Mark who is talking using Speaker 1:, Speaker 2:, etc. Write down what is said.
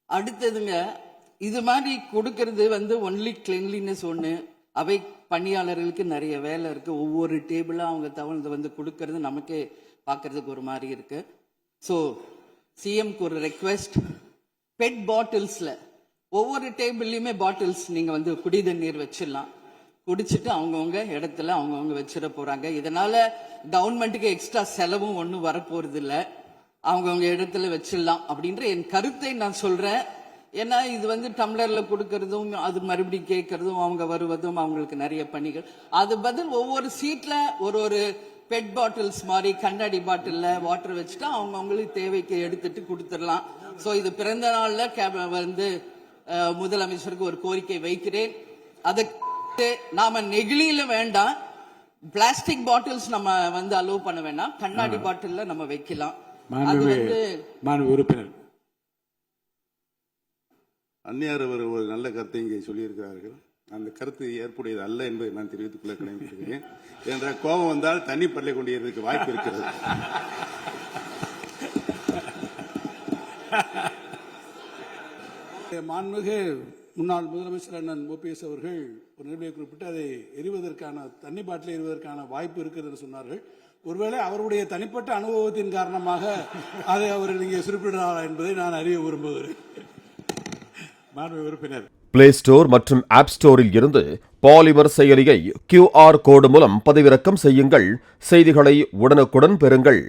Speaker 1: அடுத்ததுங்க, இது மாதிரி கொடுக்கறது ஒன்லி கிளென்லினஸ் ஒன்று. அவை பணியாளர்களுக்கு நிறைய வேலை இருக்கு. ஒவ்வொரு டேபிளா அவங்க தவழ்ந்து கொடுக்கறது நமக்கே பார்க்கறதுக்கு ஒரு மாதிரி இருக்கு. ஸோ சிஎம்க்கு ஒரு ரெக்வெஸ்ட், பெட் பாட்டில்ஸ்ல ஒவ்வொரு டேபிள்லயுமே பாட்டில்ஸ் நீங்க குடி தண்ணீர் வச்சிடலாம். குடிச்சிட்டு அவங்கவுங்க இடத்துல அவங்கவுங்க வச்சிட போறாங்க. இதனால கவர்மெண்ட்டுக்கு எக்ஸ்ட்ரா செலவும் ஒன்றும் வரப்போறது இல்லை. அவங்கவுங்க இடத்துல வச்சிடலாம் அப்படின்ற என் கருத்தை நான் சொல்றேன். ஏன்னா இது டம்ளர்ல கொடுக்கறதும் அது மறுபடியும் கேட்கறதும் அவங்க வருவதும் அவங்களுக்கு நிறைய பணிகள். அது பதில் ஒவ்வொரு சீட்ல ஒரு பெட் பாட்டில்ஸ் மாதிரி கண்ணாடி பாட்டில்ல வாட்டர் வச்சுட்டா அவங்கவுங்களுக்கு தேவைக்கு எடுத்துட்டு கொடுத்துடலாம். ஸோ இது பிறந்த நாள்ல முதலமைச்சருக்கு ஒரு கோரிக்கை வைக்கிறேன். அதுக்கு நாம நெகிழியில வேண்டாம், பிளாஸ்டிக் பாட்டில்ஸ் நம்ம அலோவ் பண்ண வேண்டாம், கண்ணாடி பாட்டில்ல நம்ம வைக்கலாம்.
Speaker 2: உறுப்பினர்
Speaker 3: அந்நியார் ஒரு நல்ல கருத்தை இங்கே சொல்லியிருக்கிறார்கள். அந்த கருத்து ஏற்புடையது அல்ல என்பதை நான் தெரிவித்துக் கொள்ள கடமைப்பட்டிருக்கிறேன். என்ற கோபம் வந்தால் தண்ணி பல்லை கொண்டிருக்க வாய்ப்பு இருக்கிறது.
Speaker 2: மாண்புமிகு முன்னாள் முதலமைச்சர் அண்ணன் ஓபிஎஸ் அவர்கள் ஒரு நிலையை குறிப்பிட்டு அதை எரிவதற்கான தண்ணி பாட்டிலை எரிவதற்கான வாய்ப்பு இருக்கிறது என்று சொன்னார்கள். ஒருவேளை அவருடைய தனிப்பட்ட அனுபவத்தின் காரணமாக அதை அவர் இங்கே குறிப்பிடுறாரா என்பதை நான் அறிய விரும்புகிறேன். உறுப்பினர்
Speaker 4: பிளே ஸ்டோர் மற்றும் ஆப் ஸ்டோரில் இருந்து பாலிமர் செயலியை QR கோடு மூலம் பதிவிறக்கம் செய்யுங்கள். செய்திகளை உடனுக்குடன் பெறுங்கள்.